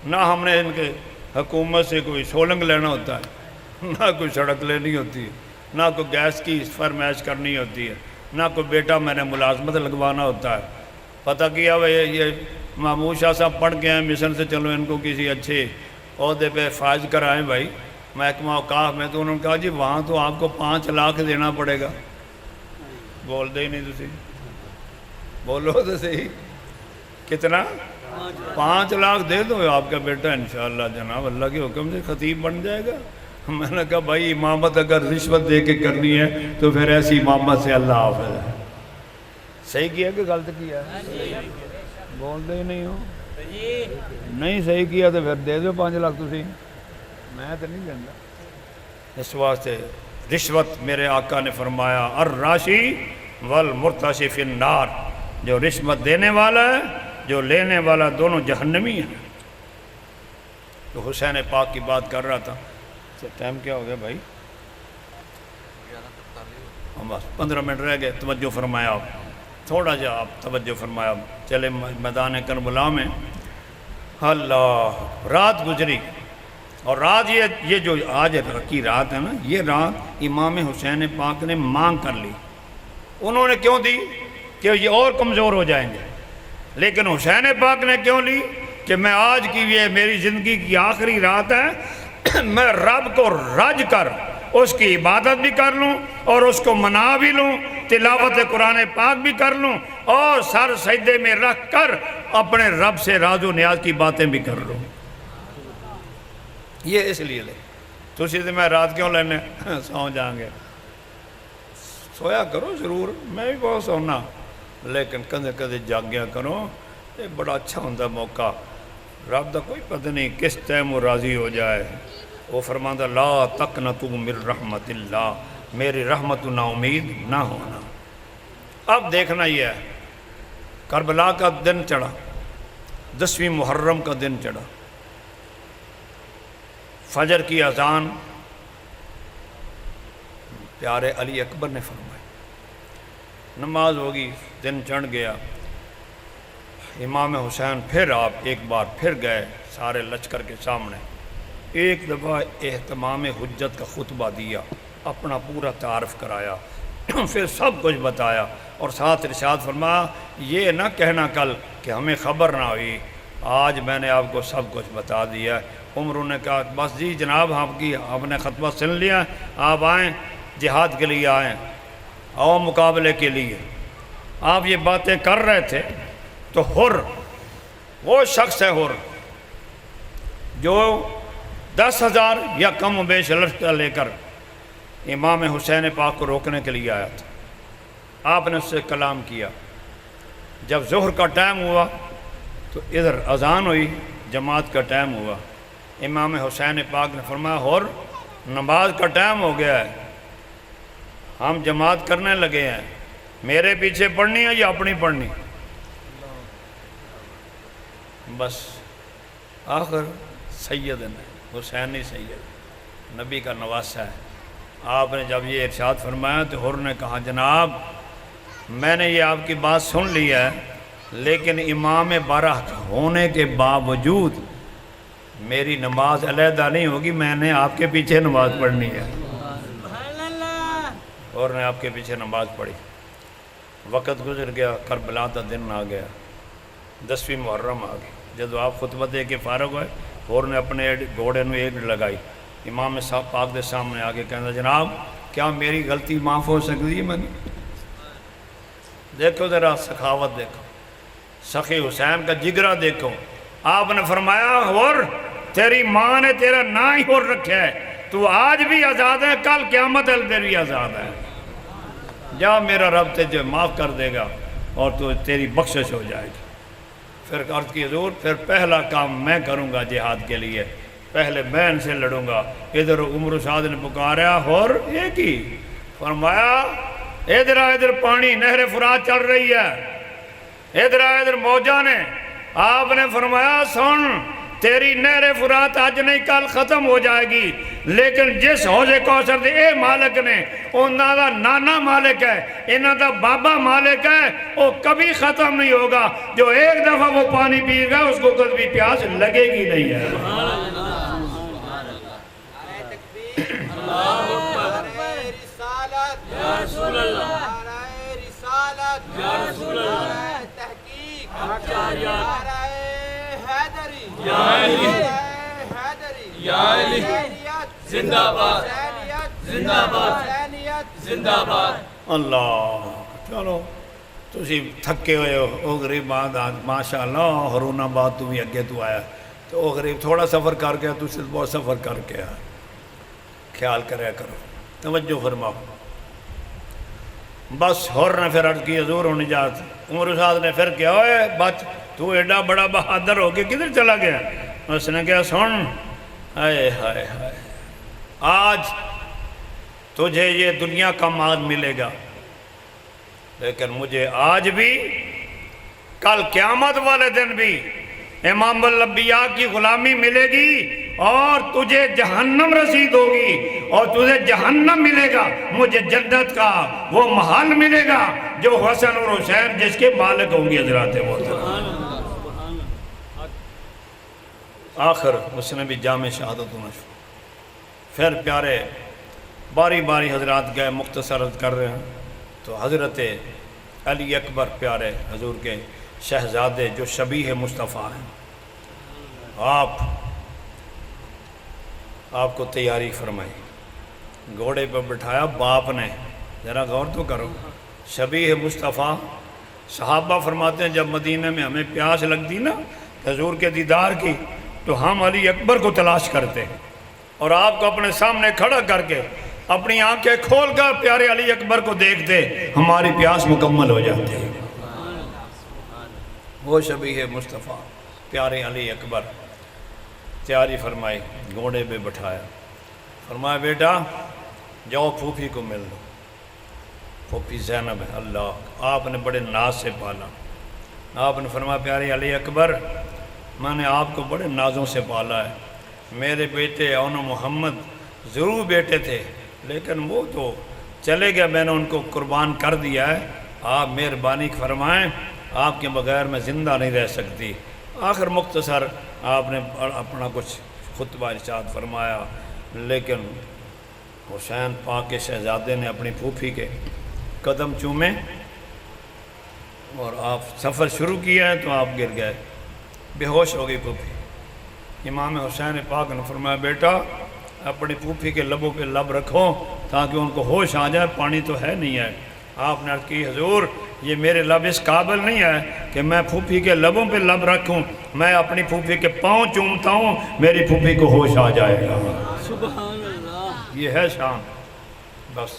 نہ ہم نے ان کے حکومت سے کوئی سولنگ لینا ہوتا ہے، نہ کوئی سڑک لینی ہوتی ہے، نہ کوئی گیس کی فرمائش کرنی ہوتی ہے، نہ کوئی بیٹا میں نے ملازمت لگوانا ہوتا ہے۔ پتہ کیا وہ یہ محمود شاہ صاحب پڑھ کے ہیں مشن سے، چلو ان کو کسی اچھے عہدے پہ فائز کرائیں بھائی محکمہ اوقاف میں، تو انہوں نے کہا جی وہاں تو آپ کو 5 لاکھ دینا پڑے گا۔ بول دے ہی نہیں تسی، بولو تو صحیح، کتنا؟ 5 لاکھ دے دو، آپ کا بیٹا انشاءاللہ جناب اللہ کے حکم سے خطیب بن جائے گا۔ میں نے کہا بھائی امامت اگر رشوت دے کے کرنی ہے تو پھر ایسی امامت سے اللہ حافظ ہے۔ صحیح کیا کہ غلط کیا ہے؟ بول دے ہی نہیں ہو، نہیں صحیح کیا تو پھر دے دو 5 لاکھ تسی، میں تو نہیں دینا۔ اس واسطے رشوت میرے آقا نے فرمایا الراشی والمرتشی فی النار، جو رشوت دینے والا ہے جو لینے والا دونوں جہنمی ہیں۔ تو حسین پاک کی بات کر رہا تھا، ٹائم کیا ہو گیا بھائی؟ بس 15 منٹ رہ گئے، توجہ فرمایا آپ، تھوڑا جا آپ توجہ فرمایا۔ چلے میدان کربلا میں اللہ رات گزری، اور رات یہ جو آج کی رات ہے نا، یہ رات امام حسین پاک نے مانگ کر لی۔ انہوں نے کیوں دی؟ کہ یہ اور کمزور ہو جائیں گے، لیکن حسین پاک نے کیوں لی کہ میں آج کی یہ میری زندگی کی آخری رات ہے، میں رب کو رج کر اس کی عبادت بھی کر لوں اور اس کو منا بھی لوں، تلاوت قرآن پاک بھی کر لوں اور سر سجدے میں رکھ کر اپنے رب سے راز و نیاز کی باتیں بھی کر لوں۔ یہ اس لیے لے تو اسی سے میں رات کیوں لینے سو جائیں گے، سویا کرو ضرور، میں بھی بہت سونا، لیکن کدے کدے جاگیا کرو، یہ بڑا اچھا ہوتا موقع۔ رب دا کوئی پتہ نہیں کس ٹائم وہ راضی ہو جائے۔ وہ فرماتا لا تقنطوا من رحمت اللہ، میری رحمت نا امید نہ ہونا۔ اب دیکھنا یہ ہے، کربلا کا دن چڑھا، 10ویں محرم کا دن چڑھا، فجر کی اذان پیارے علی اکبر نے فرمائی، نماز ہوگی، دن چڑھ گیا، امام حسین پھر آپ ایک بار پھر گئے سارے لشکر کے سامنے، ایک دفعہ اہتمام حجت کا خطبہ دیا، اپنا پورا تعارف کرایا، پھر سب کچھ بتایا اور ساتھ ارشاد فرمایا یہ نہ کہنا کل کہ ہمیں خبر نہ ہوئی، آج میں نے آپ کو سب کچھ بتا دیا۔ عمر نے کہا بس جی جناب آپ نے خطبہ سن لیا، آپ آئیں جہاد کے لیے، آئیں اور مقابلے کے لیے۔ آپ یہ باتیں کر رہے تھے تو حر وہ شخص ہے، حر جو 10,000 یا کم و بیش لشکر لے کر امام حسین پاک کو روکنے کے لیے آیا تھا۔ آپ نے اس سے کلام کیا، جب ظہر کا ٹائم ہوا تو ادھر اذان ہوئی، جماعت کا ٹائم ہوا، امام حسین پاک نے فرمایا حر نماز کا ٹائم ہو گیا ہے، ہم جماعت کرنے لگے ہیں، میرے پیچھے پڑھنی ہے یا اپنی پڑھنی؟ بس آخر سید نے، حسینی سید نبی کا نواسہ ہے، آپ نے جب یہ ارشاد فرمایا تو حر نے کہا جناب میں نے یہ آپ کی بات سن لی ہے، لیکن امام برحق ہونے کے باوجود میری نماز علیحدہ نہیں ہوگی، میں نے آپ کے پیچھے نماز پڑھنی ہے۔ اور نے آپ کے پیچھے نماز پڑھی، وقت گزر گیا، کربلا کا دن آ گیا، 10ویں محرم آ گئی۔ جب آپ خطبہ دے کے فارغ ہوئے، اور نے اپنے گھوڑے نو ایک لگائی، امام صاحب پاک دے سامنے آگے کہنا جناب کیا میری غلطی معاف ہو سکتی ہے؟ میں نے دیکھو ذرا سخاوت دیکھو، سخی حسین کا جگرہ دیکھو۔ آپ نے فرمایا اور تیری ماں نے تیرا نا ہی اور رکھا ہے، تو آج بھی آزاد ہے، کل قیامت تک بھی آزاد ہے، جا میرا رب تجھے معاف کر دے گا اور تو تیری بخشش ہو جائے گی۔ پھر عرض کی حضور پھر پہلا کام میں کروں گا جہاد کے لیے، پہلے میں ان سے لڑوں گا۔ ادھر عمر سعد نے پکارا اور ایک ہی فرمایا ادھر پانی نہر فرات چل رہی ہے، ادھر موجہ نے، آپ نے فرمایا سن تیری نہر فرات آج نہیں کل ختم ہو جائے گی، لیکن جس حوض کوثر دے اے مالک نے، انہاں دا نانا مالک ہے، انہاں دا بابا مالک ہے، وہ کبھی ختم نہیں ہوگا، جو ایک دفعہ وہ پانی پی گا اس کو کبھی پیاس لگے گی نہیں ہے۔ زندہ باد، زندہ باد، زندہ باد۔ اللہ چلو تسی تھکے ہوئے ہو، او غریب آج ماشاءاللہ ہرون آباد تو بھی اگے تو آیا، تو او غریب تھوڑا سفر کر کے تسی بہت سفر کر کے آیا، خیال کریا کرو، توجہ فرماؤ۔ بس حر نے پھر عرض کی حضور ہونی جات، عمر صاحب نے پھر کیا ہوئے بچ تو ایڈا بڑا بہادر ہو کے کدھر چلا گیا؟ اس نے کہا سن ہائے ہائے ہائے، آج تجھے یہ دنیا کا مال ملے گا، لیکن مجھے آج بھی کل قیامت والے دن بھی امام الانبیاء کی غلامی ملے گی اور تجھے جہنم رسید ہوگی اور تجھے جہنم ملے گا، مجھے جنت کا وہ محل ملے گا جو حسن اور حسین جس کے مالک ہوں گے حضرات محترم۔ آخر اس نے بھی جامع شہادت ہونا شروع، پھر پیارے باری باری حضرات گئے، مختصر کر رہے ہیں تو حضرت علی اکبر پیارے حضور کے شہزادے جو شبیہ مصطفیٰ ہیں، آپ کو تیاری فرمائی، گھوڑے پہ بٹھایا باپ نے، ذرا غور تو کرو، شبیہ مصطفیٰ۔ صحابہ فرماتے ہیں جب مدینہ میں ہمیں پیاس لگتی نا حضور کے دیدار کی تو ہم علی اکبر کو تلاش کرتے اور آپ کو اپنے سامنے کھڑا کر کے اپنی آنکھیں کھول کر پیارے علی اکبر کو دیکھتے، ہماری پیاس مکمل ہو جاتی۔ وہ شبیہ مصطفیٰ پیارے علی اکبر، تیاری فرمائی، گھوڑے پہ بٹھایا، فرمایا بیٹا جاؤ پھوپھی کو مل لو۔ پھوپھی زینب ہے، اللہ آپ نے بڑے ناز سے پالا۔ آپ نے فرمایا پیارے علی اکبر میں نے آپ کو بڑے نازوں سے پالا ہے، میرے بیٹے اون محمد ضرور بیٹے تھے لیکن وہ تو چلے گئے، میں نے ان کو قربان کر دیا ہے، آپ مہربانی فرمائیں، آپ کے بغیر میں زندہ نہیں رہ سکتی۔ آخر مختصر آپ نے اپنا کچھ خطبہ ارشاد فرمایا، لیکن حسین پاک کے شہزادے نے اپنی پھوپھی کے قدم چومے اور آپ سفر شروع کیا ہے تو آپ گر گئے، بے ہوش ہو گئی پھوپھی۔ امام حسین پاک نے فرمایا بیٹا اپنی پھوپھی کے لبوں پہ لب رکھو تاکہ ان کو ہوش آ جائے، پانی تو ہے نہیں ہے۔ آپ نے عرض کی حضور یہ میرے لب اس قابل نہیں ہے کہ میں پھوپھی کے لبوں پہ لب رکھوں، میں اپنی پھوپھی کے پاؤں چومتا ہوں، میری پھوپھی کو ہوش آ جائے گا۔ سبحان اللہ، یہ ہے شان۔ بس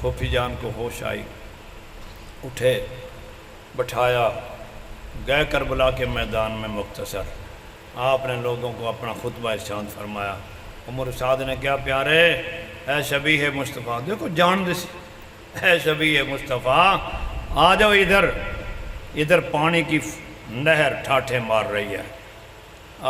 پھوپھی جان کو ہوش آئی، اٹھے، بٹھایا، گئے کربلا کے میدان میں۔ مختصر آپ نے لوگوں کو اپنا خطبہ ارشاد فرمایا۔ عمر سعد نے کیا پیارے اے شبیہ مصطفیٰ، دیکھو جان دسی، اے شبیہ مصطفیٰ آ جاؤ ادھر پانی کی نہر ٹھاٹھے مار رہی ہے۔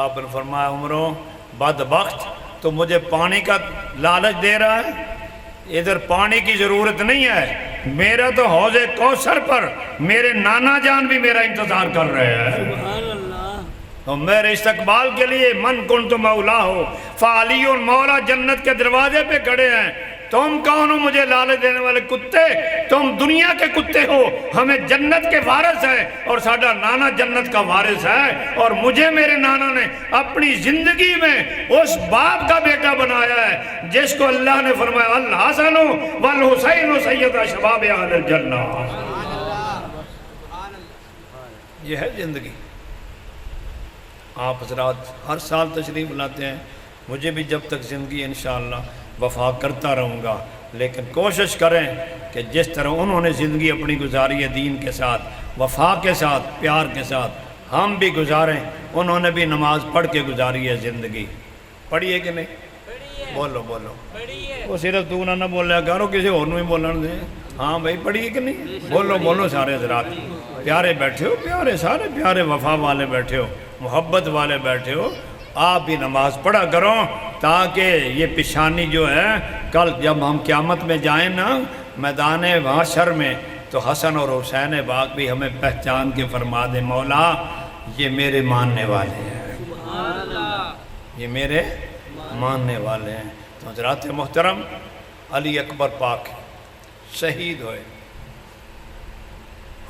آپ نے فرمایا عمرو بدبخت تو مجھے پانی کا لالچ دے رہا ہے، ادھر پانی کی ضرورت نہیں ہے، میرا تو حوض کوثر پر میرے نانا جان بھی میرا انتظار کر رہے ہیں۔ سبحان اللہ، تو میرے استقبال کے لیے من کنت مولا ہو فعلی مولا جنت کے دروازے پہ کھڑے ہیں۔ تم کون ہو مجھے لالچ دینے والے کتے؟ تم دنیا کے کتے ہو، ہمیں جنت کے وارث ہے اور ساڈا نانا جنت کا وارث ہے، اور مجھے میرے نانا نے اپنی زندگی میں اس باپ کا بیٹا بنایا ہے جس کو اللہ نے فرمایا الحسن والحسین سید شباب اہل الجنہ۔ یہ ہے زندگی۔ آپ حضرات ہر سال تشریف لاتے ہیں، مجھے بھی جب تک زندگی انشاءاللہ وفا کرتا رہوں گا، لیکن کوشش کریں کہ جس طرح انہوں نے زندگی اپنی گزاری ہے دین کے ساتھ، وفا کے ساتھ، پیار کے ساتھ، ہم بھی گزاریں۔ انہوں نے بھی نماز پڑھ کے گزاری ہے زندگی، پڑھی ہے کہ نہیں؟ بولو بولو، وہ صرف تو نہ بولیا کرو، کسی اور ہی بولن دیں۔ ہاں بھائی پڑھی ہے کہ نہیں؟ بولو بولو سارے حضرات، پیارے بیٹھے ہو، پیارے سارے پیارے وفا والے بیٹھے ہو، محبت والے بیٹھے ہو، آپ بھی نماز پڑھا کرو تاکہ یہ پیشانی جو ہے کل جب ہم قیامت میں جائیں نا میدان محشر میں تو حسن اور حسین باغ بھی ہمیں پہچان کے فرما دے مولا یہ میرے ماننے والے ہیں، یہ میرے ماننے والے ہیں۔ تو حضرات محترم علی اکبر پاک شہید ہوئے،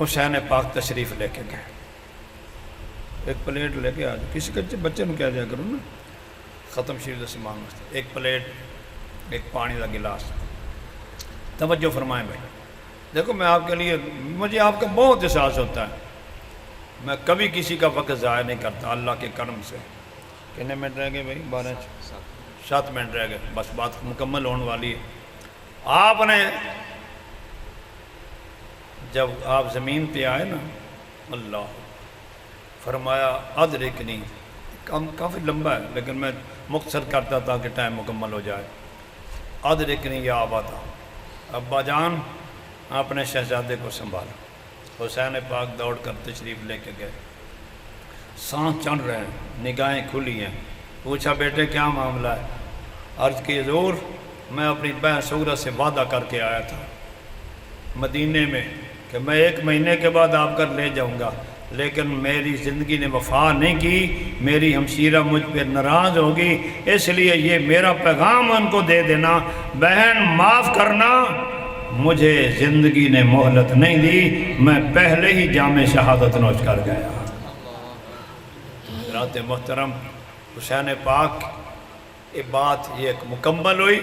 حسین پاک تشریف لے کے گئے، ایک پلیٹ لے کے آ جاؤ، کسی کچھ بچے نو کہہ دیا کرو نا ختم شریف سے مانگ، ایک پلیٹ ایک پانی کا گلاس۔ توجہ فرمائیں بھائی، دیکھو میں آپ کے لیے، مجھے آپ کا بہت احساس ہوتا ہے، میں کبھی کسی کا وقت ضائع نہیں کرتا اللہ کے کرم سے۔ کتنے منٹ رہ گئے بھائی؟ 7 منٹ رہ گئے، بس بات مکمل ہونے والی ہے۔ آپ نے جب آپ زمین پہ آئے نا، اللہ فرمایا ادرکنی، کافی لمبا ہے لیکن میں مختصر کرتا تھا کہ ٹائم مکمل ہو جائے۔ ادرکنی یا ابا تھا، ابا جان اپنے شہزادے کو سنبھالا۔ حسین پاک دوڑ کر تشریف لے کے گئے، سانس چڑھ رہے ہیں، نگاہیں کھلی ہیں۔ پوچھا بیٹے کیا معاملہ ہے؟ عرض کی حضور میں اپنی بہن سغرا سے وعدہ کر کے آیا تھا مدینے میں کہ میں 1 مہینے کے بعد آپ کر لے جاؤں گا، لیکن میری زندگی نے وفا نہیں کی، میری ہمشیرہ مجھ پہ ناراض ہوگی، اس لیے یہ میرا پیغام ان کو دے دینا، بہن معاف کرنا مجھے زندگی نے مہلت نہیں دی، میں پہلے ہی جام شہادت نوش کر گیا۔ حضرات محترم، حسین پاک یہ بات یہ ایک مکمل ہوئی۔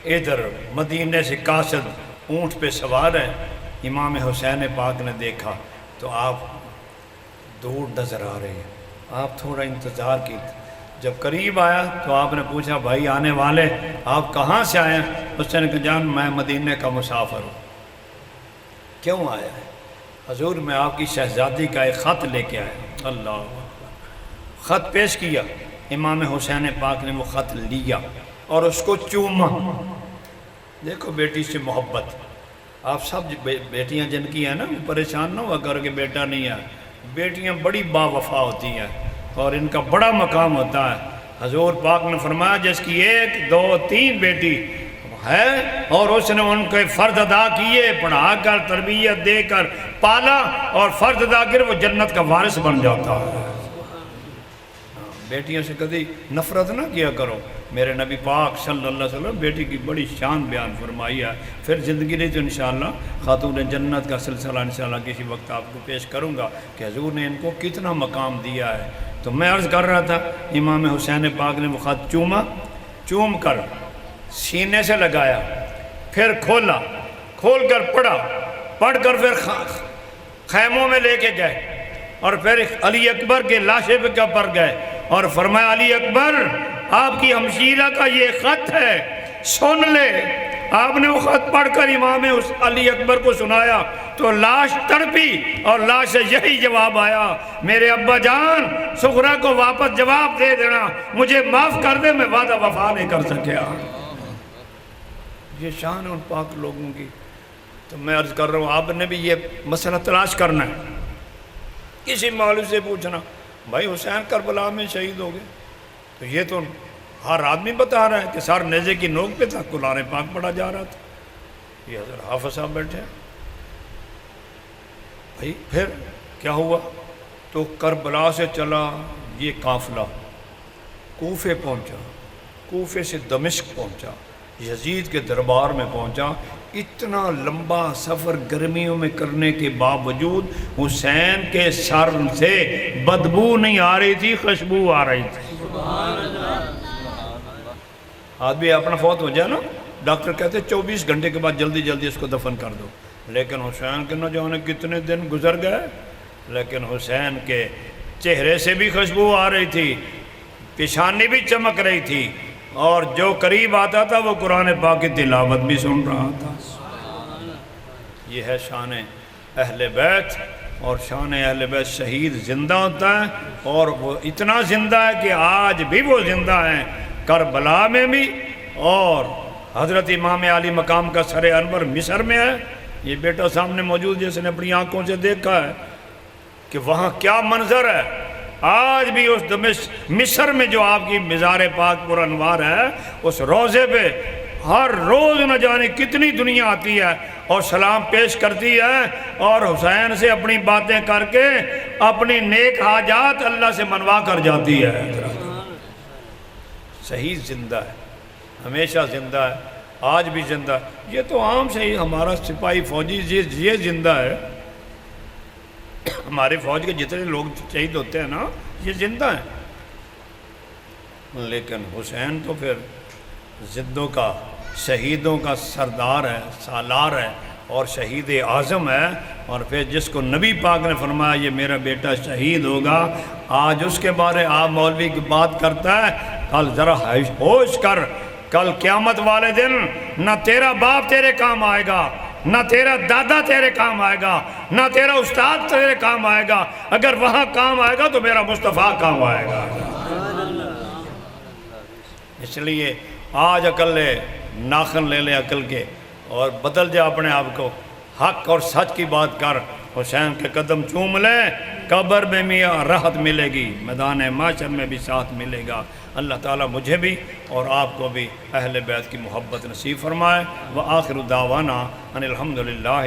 ادھر مدینے سے قاصد اونٹ پہ سوار ہے، امام حسین پاک نے دیکھا تو آپ دور نظر آ رہے ہیں، آپ تھوڑا انتظار کی، جب قریب آیا تو آپ نے پوچھا بھائی آنے والے آپ کہاں سے آئے ہیں؟ اس نے کہا جان میں مدینے کا مسافر ہوں۔ کیوں آیا ہے؟ حضور میں آپ کی شہزادی کا ایک خط لے کے آیا۔ اللہ اکبر۔ خط پیش کیا، امام حسین پاک نے وہ خط لیا اور اس کو چوما۔ دیکھو بیٹی سے محبت، آپ سب بیٹیاں جن کی ہیں نا پریشان نہ ہوا کر کے بیٹا نہیں ہے، بیٹیاں بڑی با وفا ہوتی ہیں اور ان کا بڑا مقام ہوتا ہے۔ حضور پاک نے فرمایا جس کی 1 2 3 بیٹی ہے اور اس نے ان کے فرض ادا کیے، پڑھا کر تربیت دے کر پالا اور فرض ادا کر، وہ جنت کا وارث بن جاتا ہے۔ بیٹیوں سے کبھی نفرت نہ کیا کرو۔ میرے نبی پاک صلی اللہ علیہ وسلم بیٹی کی بڑی شان بیان فرمائی ہے، پھر زندگی رہی تو انشاءاللہ خاتون جنت کا سلسلہ انشاءاللہ کسی وقت آپ کو پیش کروں گا کہ حضور نے ان کو کتنا مقام دیا ہے۔ تو میں عرض کر رہا تھا امام حسین پاک نے وہ خط چوما، چوم کر سینے سے لگایا، پھر کھولا، کھول کر پڑھا، پڑھ کر پھر خیموں میں لے کے گئے اور پھر علی اکبر کے لاشے پہ پر گئے اور فرمایا علی اکبر آپ کی ہمشیرہ کا یہ خط ہے، سن لے۔ آپ نے وہ خط پڑھ کر امام علی اکبر کو سنایا تو لاش تڑپی اور لاش سے یہی جواب آیا، میرے ابا جان سغرا کو واپس جواب دے دینا، مجھے معاف کر دے، میں وعدہ وفا نہیں کر سکیا۔ یہ شان ان پاک لوگوں کی۔ تو میں عرض کر رہا ہوں آپ نے بھی یہ مسئلہ تلاش کرنا ہے، کسی مولوی سے پوچھنا بھائی حسین کربلا میں شہید ہو گئے، تو یہ تو ہر آدمی بتا رہا ہے کہ سر نیزے کی نوک پہ تھا، قرآن پاک پڑھا جا رہا تھا۔ یہ حضرت حافظ صاحب بیٹھے ہیں بھائی، پھر کیا ہوا؟ تو کربلا سے چلا یہ قافلہ، کوفے پہنچا، کوفے سے دمشق پہنچا، یزید کے دربار میں پہنچا۔ اتنا لمبا سفر گرمیوں میں کرنے کے باوجود حسین کے سر سے بدبو نہیں آ رہی تھی، خوشبو آ رہی تھی۔ آدمی اپنا فوت ہو جائے نا، ڈاکٹر کہتے 24 گھنٹے کے بعد جلدی جلدی اس کو دفن کر دو، لیکن حسین کے نہ جانے کتنے دن گزر گئے، لیکن حسین کے چہرے سے بھی خوشبو آ رہی تھی، پیشانی بھی چمک رہی تھی، اور جو قریب آتا تھا وہ قرآن پاک کی تلاوت بھی سن رہا تھا۔ یہ ہے شان اہل بیت، اور شان اہل بیت شہید زندہ ہوتا ہے، اور وہ اتنا زندہ ہے کہ آج بھی وہ زندہ ہیں، کربلا میں بھی، اور حضرت امام علی مقام کا سر انور مصر میں ہے۔ یہ بیٹا سامنے موجود جس نے اپنی آنکھوں سے دیکھا ہے کہ وہاں کیا منظر ہے۔ آج بھی اس مصر میں جو آپ کی مزار پاک پر انوار ہے، اس روضے پہ ہر روز نہ جانے کتنی دنیا آتی ہے اور سلام پیش کرتی ہے، اور حسین سے اپنی باتیں کر کے اپنی نیک حاجات اللہ سے منوا کر جاتی ہے۔ شہید زندہ ہے، ہمیشہ زندہ ہے، آج بھی زندہ ہے۔ یہ تو عام شہید، ہمارا سپاہی فوجی یہ زندہ ہے، ہمارے فوج کے جتنے لوگ شہید ہوتے ہیں نا یہ زندہ ہیں، لیکن حسین تو پھر زندوں کا، شہیدوں کا سردار ہے، سالار ہے اور شہید اعظم ہے۔ اور پھر جس کو نبی پاک نے فرمایا یہ میرا بیٹا شہید ہوگا، آج اس کے بارے آپ مولوی کی بات کرتا ہے، کل ذرا ہوش کر، کل قیامت والے دن نہ تیرا باپ تیرے کام آئے گا، نہ تیرا دادا تیرے کام آئے گا، نہ تیرا استاد تیرے کام آئے گا، اگر وہاں کام آئے گا تو میرا مصطفیٰ کام آئے گا۔ اس لیے آج عقل لے، ناخن لے لے عقل کے، اور بدل جا اپنے آپ کو، حق اور سچ کی بات کر، حسین کے قدم چوم لے، قبر میں میاں راحت ملے گی، میدان محشر میں بھی ساتھ ملے گا۔ اللہ تعالیٰ مجھے بھی اور آپ کو بھی اہل بیت کی محبت نصیب فرمائے۔ وآخر دعوانا ان الحمدللہ